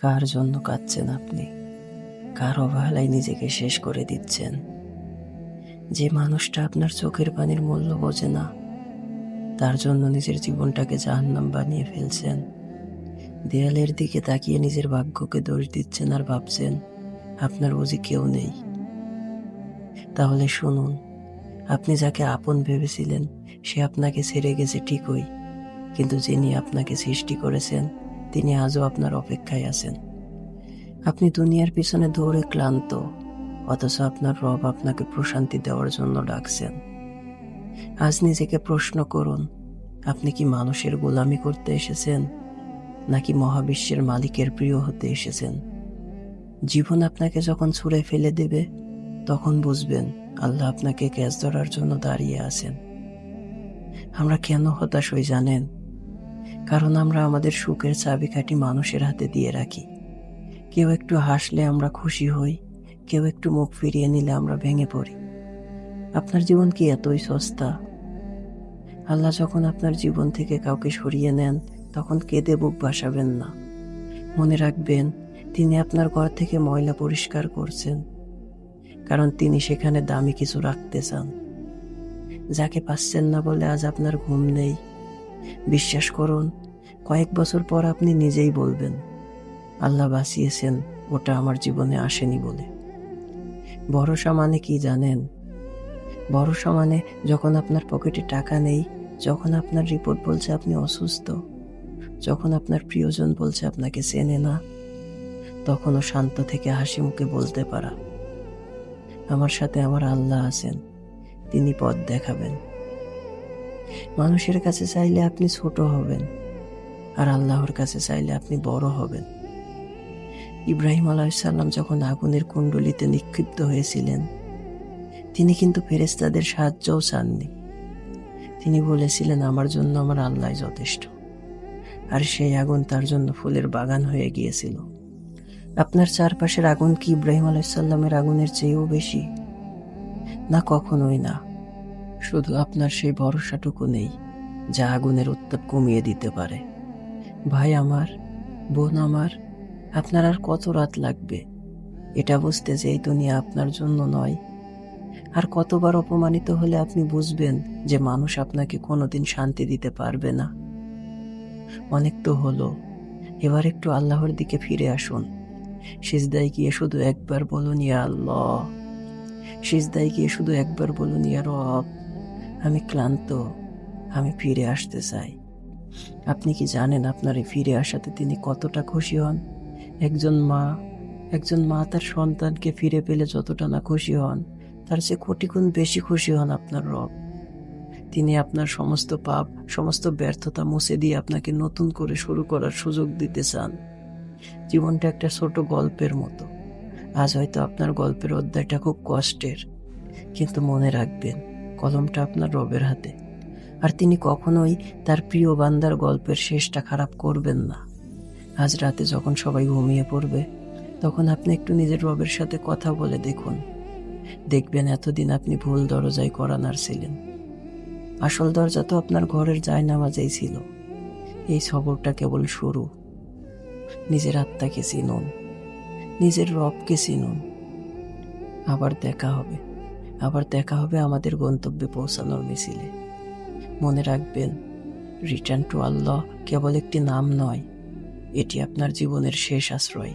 কার জন্য কাঁদছেন আপনি? কার অবহেলায় নিজেকে শেষ করে দিচ্ছেন? যে মানুষটা আপনার চোখের পানির মূল্য বোঝে না, তার জন্য নিজের জীবনটাকে জাহান্নাম বানিয়ে ফেলছেন। দেয়ালের দিকে তাকিয়ে নিজের ভাগ্যকে দোষ দিচ্ছেন আর ভাবছেন আপনার বুঝি কেউ নেই। তাহলে শুনুন, আপনি যাকে আপন ভেবেছিলেন সে আপনাকে ছেড়ে গেছে ঠিকই, কিন্তু যিনি আপনাকে সৃষ্টি করেছেন তিনি আজও আপনার অপেক্ষায় আছেন। আপনি দুনিয়ার পিছনে দৌড়ে ক্লান্ত, অথচ আপনার রব আপনাকে প্রশান্তি দেওয়ার জন্য ডাকছেন। আজ নিজেকে প্রশ্ন করুন, আপনি কি মানুষের গোলামি করতে এসেছেন, নাকি মহাবিশ্বের মালিকের প্রিয় হতে এসেছেন? জীবন আপনাকে যখন ছুঁড়ে ফেলে দেবে, তখন বুঝবেন আল্লাহ আপনাকে ক্যাচ ধরার জন্য দাঁড়িয়ে আছেন। আমরা কেন হতাশ হই জানেন? কারণ আমরা আমাদের সুখের চাবিকাঠি মানুষের হাতে দিয়ে রাখি। কেউ একটু হাসলে আমরা খুশি হই, কেউ একটু মুখ ফিরিয়ে নিলে আমরা ভেঙে পড়ি। আপনার জীবন কি এতই সস্তা? আল্লাহ যখন আপনার জীবন থেকে কাউকে সরিয়ে নেন, তখন কেঁদে বুক ভাসাবেন না। মনে রাখবেন, তিনি আপনার ঘর থেকে ময়লা পরিষ্কার করছেন, কারণ তিনি সেখানে দামি কিছু রাখতে চান। যাকে পাচ্ছেন না বলে আজ আপনার ঘুম নেই, বিশ্বাস করুন, কয়েক বছর পর আপনি নিজেই বলবেন, আল্লাহ বাঁচিয়েছেন, ওটা আমার জীবনে আসেনি বলে। ভরসা মানে কি জানেন? ভরসা মানে যখন আপনার পকেটে টাকা নেই, যখন আপনার রিপোর্ট বলছে আপনি অসুস্থ, যখন আপনার প্রিয়জন বলছে আপনাকে চেনে না, তখনও শান্ত থেকে হাসি মুখে বলতে পারা, আমার সাথে আমার আল্লাহ আছেন, তিনি পথ দেখাবেন। মানুষের কাছে চাইলে আপনি ছোট হবেন, আর আল্লাহর কাছে চাইলে আপনি বড় হবেন। ইব্রাহিম আলাইহিস সালাম যখন আগুনের কুণ্ডলিতে নিক্ষিপ্ত হয়েছিলেন, তিনি কিন্তু ফেরেশতাদের সাহায্যও চাননি। তিনি বলেছিলেন, আমার জন্য আমার আল্লাহ যথেষ্ট। আর সেই আগুন তার জন্য ফুলের বাগান হয়ে গিয়েছিল। আপনার চারপাশের আগুন কি ইব্রাহিম আলাইহিস সালামের আগুনের চেয়েও বেশি? না, কখনোই না। শুধু আপনার সেই ভরসাটুকু নেই যা আগুনের উত্তাপ কমিয়ে দিতে পারে। ভাই আমার, বোন আমার, আপনার আর কত রাত লাগবে এটা বুঝতে যে এই দুনিয়া আপনার জন্য নয়? আর কতবার অপমানিত হলে আপনি বুঝবেন যে মানুষ আপনাকে কোনোদিন শান্তি দিতে পারবে না? অনেক তো হলো, এবার একটু আল্লাহর দিকে ফিরে আসুন। সিজদায় গিয়ে শুধু একবার বলুন, ইয়া আল্লাহ। সিজদায় গিয়ে শুধু একবার বলুন, ইয়া রব, আমি ক্লান্ত, আমি ফিরে আসতে চাই। আপনি কি জানেন আপনার এই ফিরে আসাতে তিনি কতটা খুশি হন? একজন মা তার সন্তানকে ফিরে পেলে যতটা না খুশি হন, তার চেয়ে কোটি গুণ বেশি খুশি হন আপনার রব। তিনি আপনার সমস্ত পাপ, সমস্ত ব্যর্থতা মুছে দিয়ে আপনাকে নতুন করে শুরু করার সুযোগ দিতে চান। জীবনটা একটা ছোট গল্পের মতো। আজ হয়তো আপনার গল্পের অধ্যায়টা খুব কষ্টের, কিন্তু মনে রাখবেন, কলমটা আপনার রবের হাতে, আর তিনি কখনোই তার প্রিয় বান্দার গল্পের শেষটা খারাপ করবেন না। আজ রাতে যখন সবাই ঘুমিয়ে পড়বে, তখন আপনি একটু নিজের রবের সাথে কথা বলে দেখুন। দেখবেন এতদিন আপনি ভুল দরজায় কড়া নাড়ছিলেন, আসল দরজা তো আপনার ঘরের জায়নামাজেই ছিল। এই সবরটা কেবল শুরু। নিজের আত্মাকে চিনুন, নিজের রবকে চিনুন। আবার দেখা হবে আমাদের গন্তব্যে পৌঁছানোর মিছিলে। মনে রাখবেন, রিটার্ন টু আল্লাহ কেবল একটি নাম নয়, এটি আপনার জীবনের শেষ আশ্রয়।